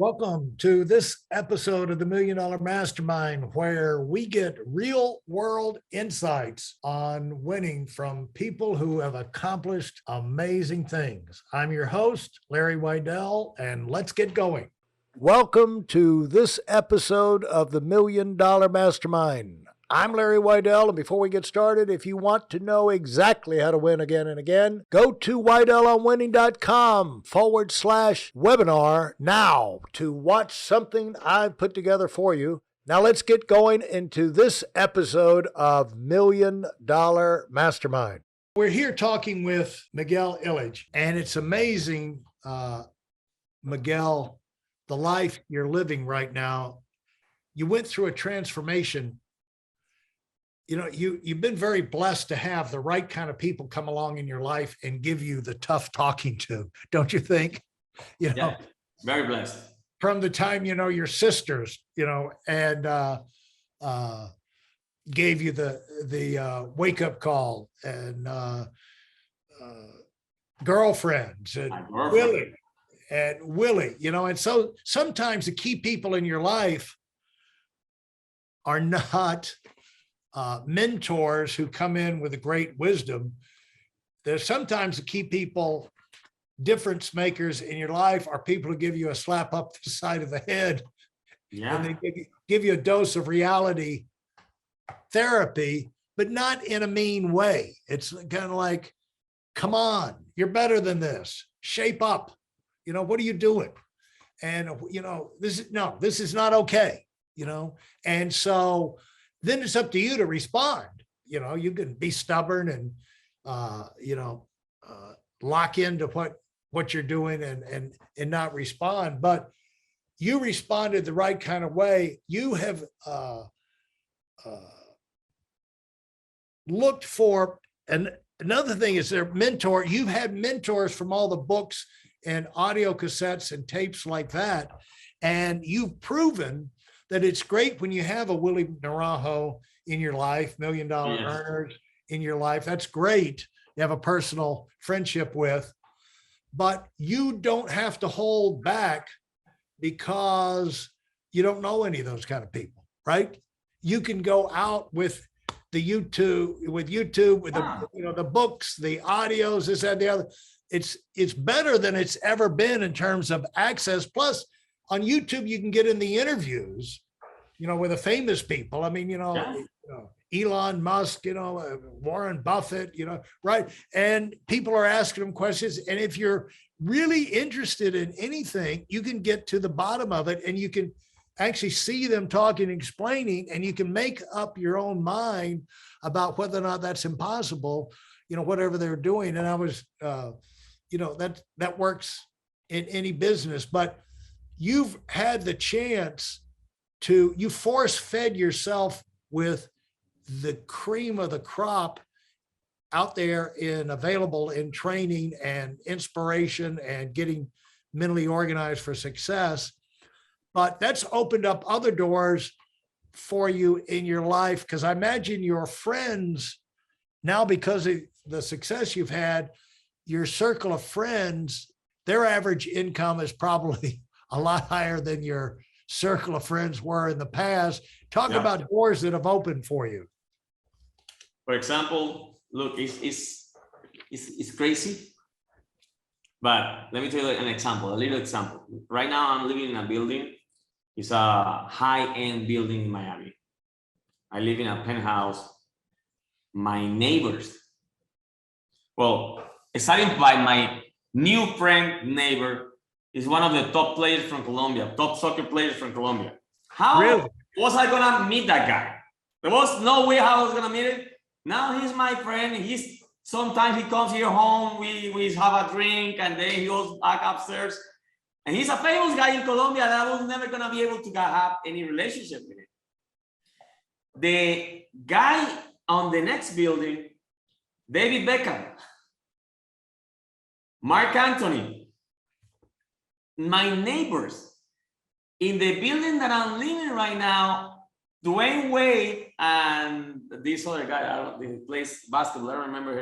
Welcome to this episode of the Million Dollar Mastermind, where we get real world insights on winning from people who have accomplished amazing things. I'm your host, Larry Weidel, and let's get going. Welcome to this episode of the Million Dollar Mastermind. I'm Larry Weidel, and before we get started, if you want to know exactly how to win again and again, go to weidelonwinning.com/webinar now to watch something I've put together for you. Now let's get going into this episode of Million Dollar Mastermind. We're here talking with Miguel Illidge, and it's amazing, Miguel, the life you're living right now. You went through a transformation. You know, you've been very blessed to have the right kind of people come along in your life and give you the tough talking to, don't you think? Yeah, very blessed. From the time, your sisters, and gave you the wake up call, and girlfriends and Willie, and so sometimes the key people in your life are not mentors who come in with a great wisdom. There's sometimes the key people, difference makers in your life, are people who give you a slap up the side of the head. Yeah. And they give you a dose of reality therapy, but not in a mean way. It's kind of like, come on, you're better than this. Shape up. What are you doing? And, this is not okay, and so then it's up to you to respond. You can be stubborn and, lock into what you're doing and not respond, but you responded the right kind of way. You have looked for, and another thing is you've had mentors from all the books and audio cassettes and tapes like that. And you've proven that it's great when you have a Willie Naranjo in your life, million dollar earners in your life. That's great. You have a personal friendship with, but you don't have to hold back because you don't know any of those kind of people, right? You can go out with the YouTube, with the books, the audios, this, that, the other. It's better than it's ever been in terms of access. Plus, on YouTube, you can get in the interviews, with the famous people. I mean, Elon Musk, Warren Buffett, right? And people are asking them questions. And if you're really interested in anything, you can get to the bottom of it and you can actually see them talking, explaining, and you can make up your own mind about whether or not that's impossible, whatever they're doing. And I was, that works in any business, but you've had the chance you force fed yourself with the cream of the crop out there available in training and inspiration and getting mentally organized for success. But that's opened up other doors for you in your life, because I imagine your friends now, because of the success you've had, your circle of friends, their average income is probably a lot higher than your circle of friends were in the past. Talk about doors that have opened for you. For example, look, it's crazy, but let me tell you a little example. Right now, I'm living in a building. It's a high-end building in Miami. I live in a penthouse. My neighbors, starting by my new friend neighbor, is one of the top players from Colombia, top soccer players from Colombia. How really? Was I gonna meet that guy? There was no way how I was gonna meet him. Now he's my friend. Sometimes he comes here home, we have a drink, and then he goes back upstairs. And he's a famous guy in Colombia that I was never gonna be able to have any relationship with him. The guy on the next building, David Beckham, Mark Anthony, my neighbors in the building that I'm living right now, Dwayne Wade and this other guy, he plays basketball, I don't remember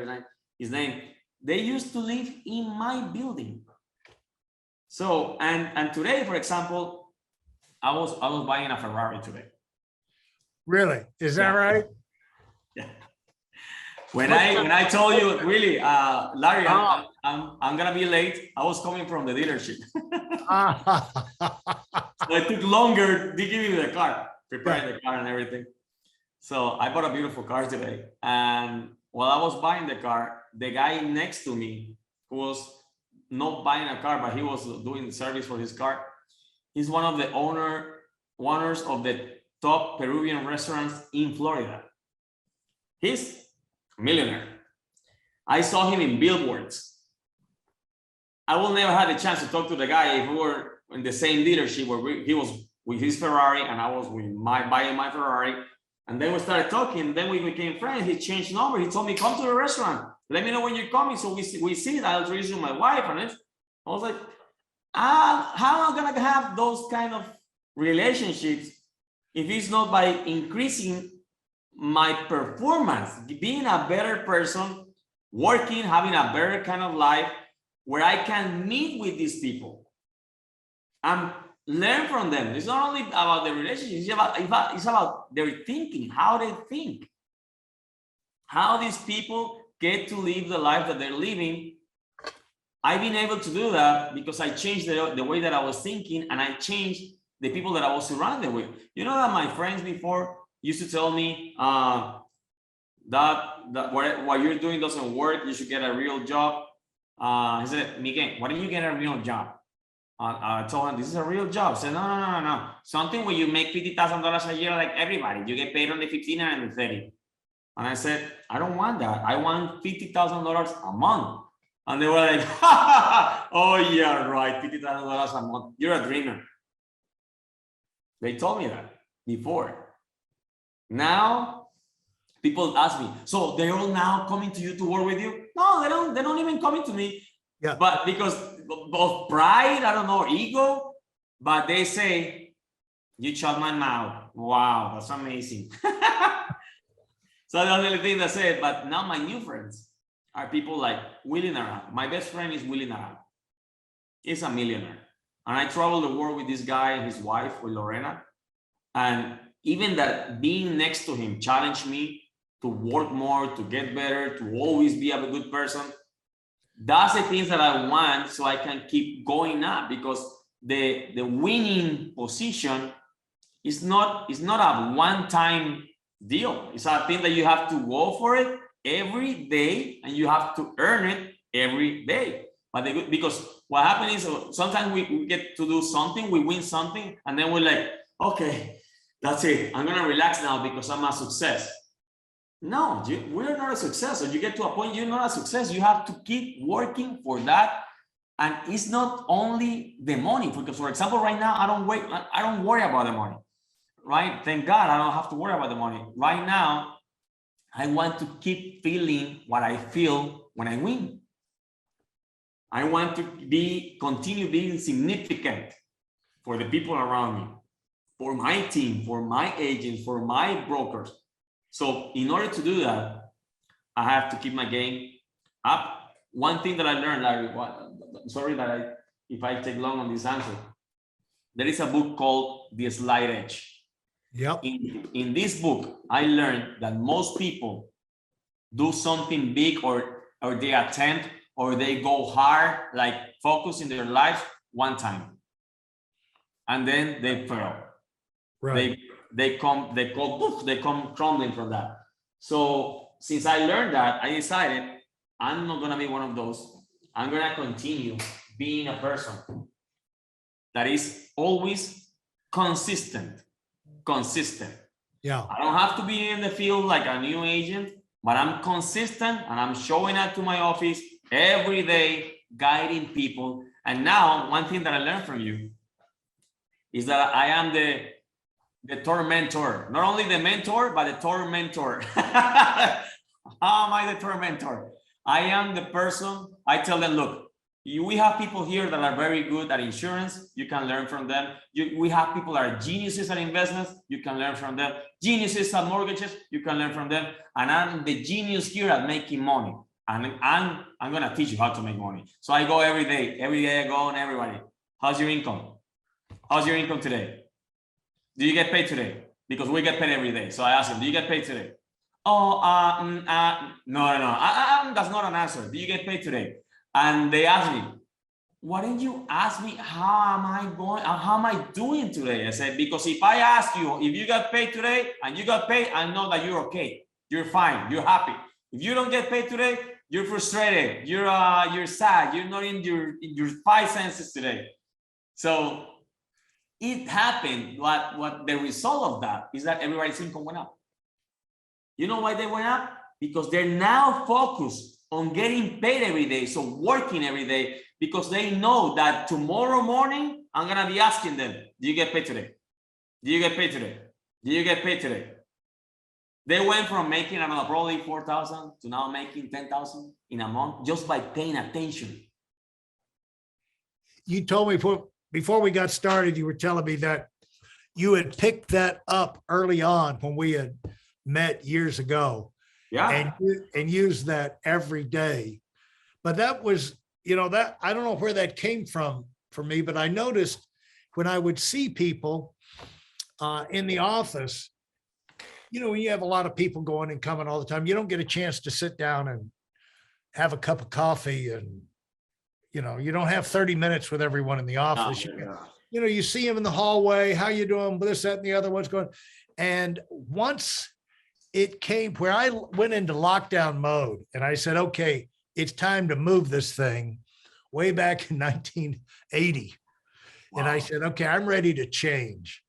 his name. They used to live in my building. So, and today, for example, I was buying a Ferrari today. Really? Is that right? Yeah. When I told you, really, Larry, I'm gonna be late. I was coming from the dealership. So it took longer to give me the car, preparing the car and everything. So I bought a beautiful car today. And while I was buying the car, the guy next to me, who was not buying a car, but he was doing the service for his car, he's one of the owners of the top Peruvian restaurants in Florida. He's a millionaire. I saw him in billboards. I will never have the chance to talk to the guy if we were in the same dealership where he was with his Ferrari and I was with buying my Ferrari. And then we started talking. Then we became friends. He changed number. He told me, come to the restaurant. Let me know when you're coming. So we see that. I'll introduce you to my wife. And I was like, how am I going to have those kind of relationships if it's not by increasing my performance, being a better person, working, having a better kind of life where I can meet with these people and learn from them. It's not only about the relationship, it's about their thinking, how they think, how these people get to live the life that they're living. I've been able to do that because I changed the way that I was thinking, and I changed the people that I was surrounded with. You know that my friends before used to tell me that what you're doing doesn't work, you should get a real job. He said, Miguel, why don't you get a real job? I told him, this is a real job. He said, no. Something where you make $50,000 a year like everybody. You get paid on the 15 and the 30. And I said, I don't want that. I want $50,000 a month. And they were like, oh yeah, right, $50,000 a month. You're a dreamer. They told me that before. Now, people ask me, so they're all now coming to you to work with you? No, they don't even coming to me. Yeah. But because of pride, I don't know, ego, but they say, you shut my mouth. Wow, that's amazing. So that's the only thing they say. But now my new friends are people like Willie Naran. My best friend is Willie Naran. He's a millionaire. And I travel the world with this guy and his wife, with Lorena. And even that being next to him challenged me to work more, to get better, to always be a good person. That's the things that I want so I can keep going up, because the winning position is not a one-time deal. It's a thing that you have to go for it every day, and you have to earn it every day. But because what happens is sometimes we get to do something, we win something, and then we're like, okay, that's it. I'm gonna relax now because I'm a success. No, we're not a success. So you get to a point you're not a success. You have to keep working for that. And it's not only the money, because for example, right now, I don't worry about the money, right? Thank God I don't have to worry about the money. Right now, I want to keep feeling what I feel when I win. I want to continue being significant for the people around me, for my team, for my agents, for my brokers. So in order to do that, I have to keep my game up. One thing that I learned, Larry, sorry that if I take long on this answer, there is a book called The Slight Edge. Yep. In this book, I learned that most people do something big or they attempt or they go hard, like focus in their life one time, and then they fail. Right. They come crumbling from that. So since I learned that, I decided I'm not gonna be one of those. I'm gonna continue being a person that is always consistent. Yeah. I don't have to be in the field like a new agent, but I'm consistent and I'm showing up to my office every day, guiding people. And now one thing that I learned from you is that I am the tormentor, not only the mentor, but the tormentor. How am I the tormentor? I am the person, I tell them, look, we have people here that are very good at insurance. You can learn from them. We have people that are geniuses at investments. You can learn from them. Geniuses at mortgages. You can learn from them. And I'm the genius here at making money. And I'm going to teach you how to make money. So I go every day I go on everybody. how's your income? How's your income today? Do you get paid today? Because we get paid every day. So I asked him, do you get paid today? Oh, no. That's not an answer. Do you get paid today? And they asked me, why didn't you ask me how am I doing today? I said, because if I ask you if you got paid today and you got paid, I know that you're okay. You're fine. You're happy. If you don't get paid today, you're frustrated. You're sad. You're not in your five senses today. So it happened. What the result of that is that everybody's income went up. You know why they went up? Because they're now focused on getting paid every day. So working every day, because they know that tomorrow morning, I'm going to be asking them, do you get paid today? Do you get paid today? Do you get paid today? They went from making, I don't know, probably 4,000 to now making 10,000 in a month just by paying attention. You told me before we got started, you were telling me that you had picked that up early on when we had met years ago. Yeah. And used that every day. But that was, that I don't know where that came from for me, but I noticed when I would see people in the office, when you have a lot of people going and coming all the time, you don't get a chance to sit down and have a cup of coffee, and you don't have 30 minutes with everyone in the office. You see them in the hallway, how you doing, this, that, and the other, what's going. And once it came where I went into lockdown mode and I said, okay, it's time to move this thing, way back in 1980. Wow. And I said, okay, I'm ready to change.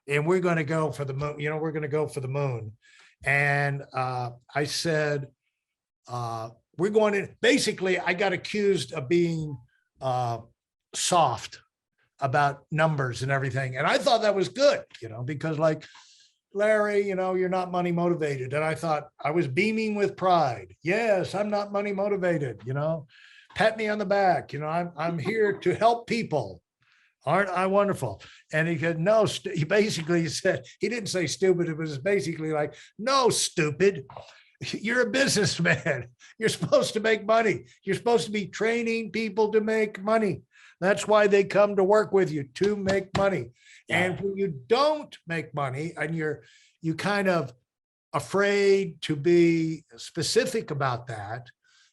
And we're going to go for the moon. We're going to go for the moon. And I said, we're going to, basically, I got accused of being soft about numbers and everything. And I thought that was good, because like, Larry, you're not money motivated. And I thought I was beaming with pride. Yes, I'm not money motivated, pat me on the back. I'm here to help people. Aren't I wonderful? And he said, no, he basically said, he didn't say stupid. It was basically like, no, stupid. You're a businessman. You're supposed to make money. You're supposed to be training people to make money. That's why they come to work with you, to make money. And when you don't make money and you kind of afraid to be specific about that,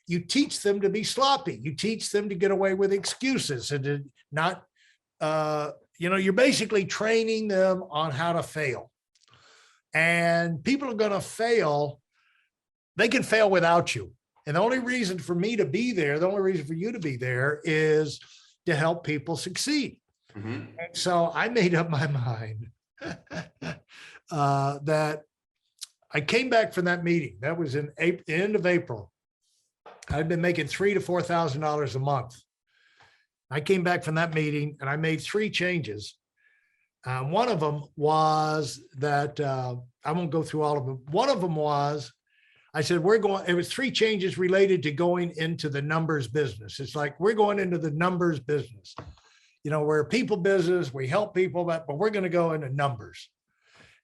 you teach them to be sloppy. You teach them to get away with excuses and to not, you're basically training them on how to fail. And people are going to fail. They can fail without you. And the only reason for me to be there, the only reason for you to be there is to help people succeed. Mm-hmm. And so I made up my mind that I came back from that meeting. That was in end of April. I'd been making $3,000 to $4,000 a month. I came back from that meeting and I made 3 changes. One of them was that I won't go through all of them. One of them was I said, it was 3 changes related to going into the numbers business. It's like, we're going into the numbers business. We're a people business, we help people, but we're going to go into numbers.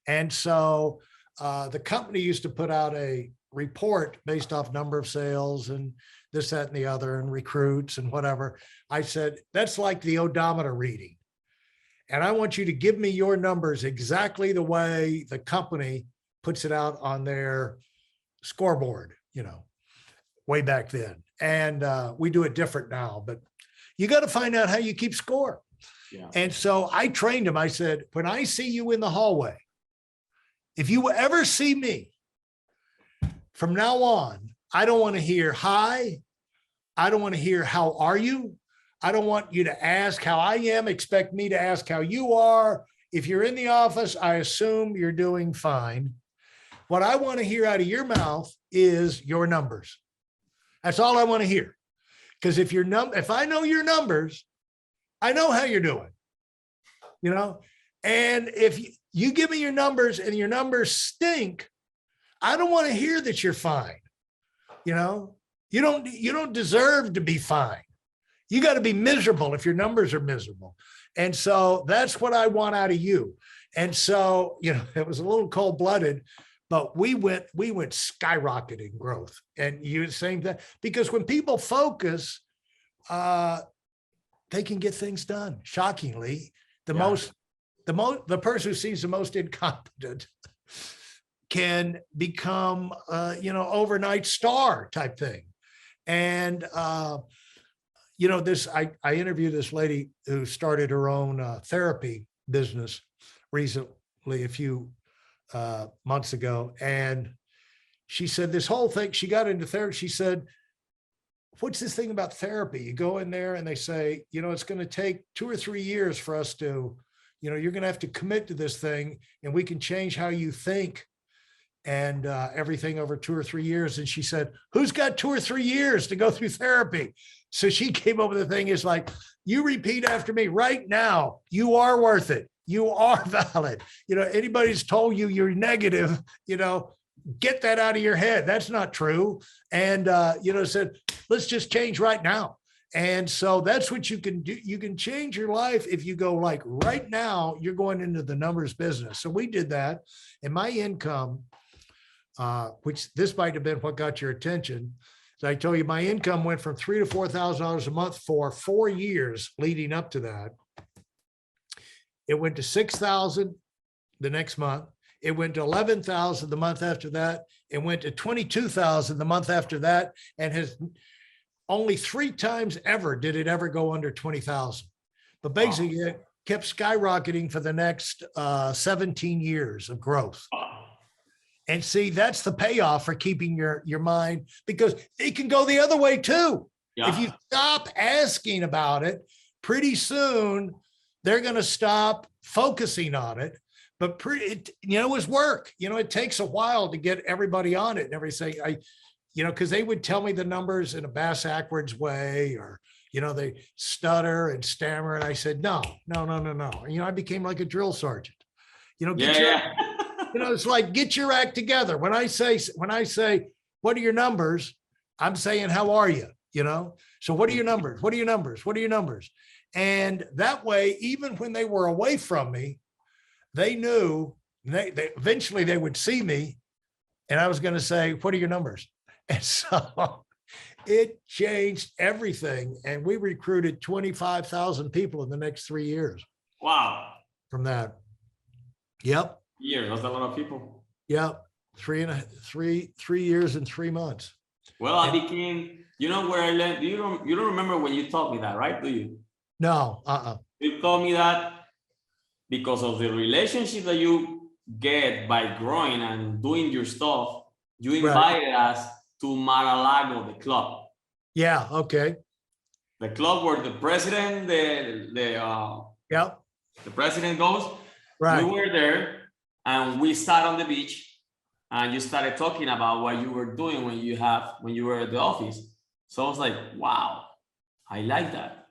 And so the company used to put out a report based off number of sales and this, that, and the other, and recruits and whatever. I said, that's like the odometer reading. And I want you to give me your numbers exactly the way the company puts it out on their scoreboard, way back then. And we do it different now, but you got to find out how you keep score. Yeah. And so I trained him. I said, when I see you in the hallway, if you ever see me from now on, I don't want to hear hi. I don't want to hear how are you. I don't want you to ask how I am. Expect me to ask how you are. If you're in the office, I assume you're doing fine. What I want to hear out of your mouth is your numbers. That's all I want to hear. Because if I know your numbers, I know how you're doing, and if you give me your numbers and your numbers stink, I don't want to hear that you're fine. You don't deserve to be fine. You got to be miserable if your numbers are miserable. And so that's what I want out of you. And so, it was a little cold-blooded, but we went skyrocketing growth. And you same thing, because when people focus, they can get things done. Shockingly, Yeah. the person who seems the most incompetent can become, overnight star type thing. And, I interviewed this lady who started her own therapy business recently, a few months ago. And she said this whole thing, she got into therapy. She said, what's this thing about therapy? You go in there and they say, it's going to take 2 or 3 years for us to, you're going to have to commit to this thing, and we can change how you think and everything over 2 or 3 years. And she said, who's got 2 or 3 years to go through therapy? So she came up with the thing is like, you repeat after me right now, you are worth it. You are valid. Anybody's told you you're negative, get that out of your head. That's not true. And, said, let's just change right now. And so that's what you can do. You can change your life if you go like right now, you're going into the numbers business. So we did that. And my income, which this might have been what got your attention. So I told you my income went from $3,000 to $4,000 a month for 4 years leading up to that. It went to 6,000 the next month. It went to 11,000 the month after that. It went to 22,000 the month after that, and has only 3 times ever did it ever go under 20,000. But basically, it kept skyrocketing for the next 17 years of growth. And see, that's the payoff for keeping your mind, because it can go the other way too. Yeah. If you stop asking about it, pretty soon they're going to stop focusing on it. But it was work. It takes a while to get everybody on it and everything. Because they would tell me the numbers in a bass-ackwards way, or they stutter and stammer, and I said, no. I became like a drill sergeant. It's like, get your act together. When I say, what are your numbers? I'm saying, how are you? So what are your numbers? What are your numbers? What are your numbers? And that way, even when they were away from me, they knew they eventually they would see me, and I was going to say, what are your numbers? And so it changed everything. And we recruited 25,000 people in the next 3 years. Wow. From that. Yep. Yeah, that's a lot of people. Yep. 3 years and 3 months. Well, I became, where I learned, you don't remember when you taught me that, right? Do you? No. You taught me that because of the relationship that you get by growing and doing your stuff. You invited us to Mar-a-Lago, the club. Yeah. Okay. The club where the president, the president goes. Right. We were there, and we sat on the beach, and you started talking about what you were doing when you were at the office. So I was like, wow, I like that.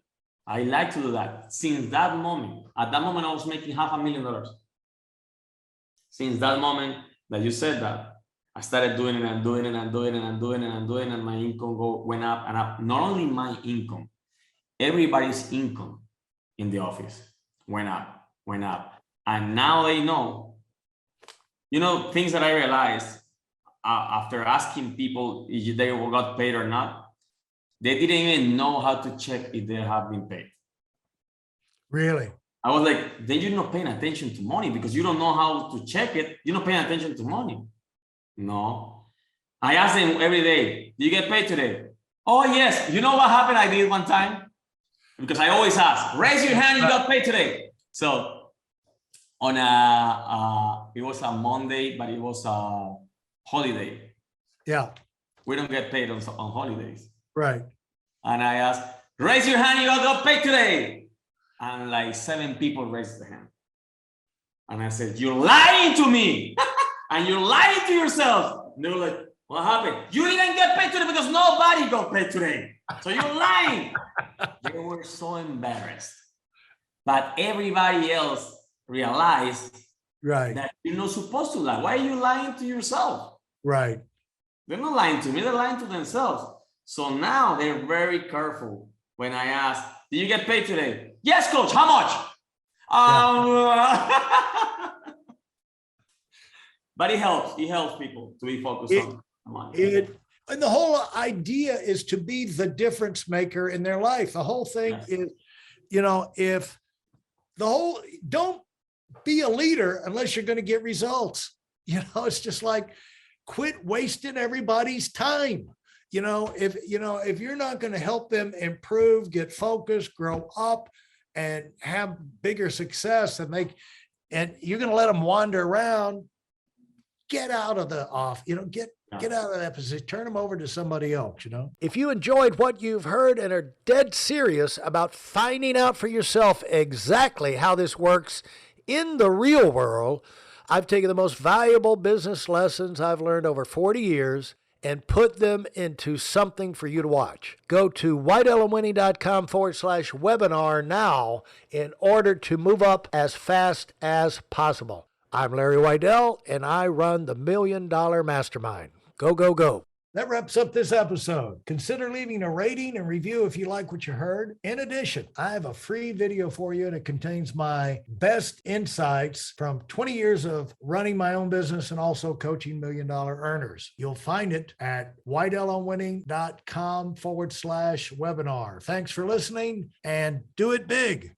I like to do that. Since that moment, at that moment, I was making $500,000. Since that moment that you said that, I started doing it and doing it and doing it and doing it and doing it, and my income went up and up. Not only my income, everybody's income in the office went up. And now they know, things that I realized after asking people if they got paid or not. They didn't even know how to check if they have been paid. Really? I was like, then you're not paying attention to money, because you don't know how to check it. You're not paying attention to money. No. I ask them every day, do you get paid today? Oh, yes. You know what happened? I did one time, because I always ask, raise your hand, you got paid today. So on it was a Monday, but it was a holiday. Yeah. We don't get paid on holidays. Right. And I asked, raise your hand, you all got paid today. And like 7 people raised their hand. And I said, you're lying to me. And you're lying to yourself. And they were like, what happened? You didn't get paid today because nobody got paid today. So you're lying. They were so embarrassed. But everybody else realized that you're not supposed to lie. Why are you lying to yourself? Right. They're not lying to me, they're lying to themselves. So now they're very careful when I ask, did you get paid today? Yes, coach, how much? But it helps people to be focused on money. And the whole idea is to be the difference maker in their life. The whole thing is, if don't be a leader unless you're going to get results. It's just like, quit wasting everybody's time. If you're not going to help them improve, get focused, grow up, and have bigger success, and you're going to let them wander around, get out of the get out of that position, turn them over to somebody else. If you enjoyed what you've heard and are dead serious about finding out for yourself exactly how this works in the real world, I've taken the most valuable business lessons I've learned over 40 years and put them into something for you to watch. Go to whiteelmwinning.com/webinar now in order to move up as fast as possible. I'm Larry Weidel, and I run the $1 Million Mastermind. Go, go, go. That wraps up this episode. Consider leaving a rating and review if you like what you heard. In addition, I have a free video for you, and it contains my best insights from 20 years of running my own business and also coaching $1 million earners. You'll find it at whiteelmwinning.com/webinar. Thanks for listening, and do it big.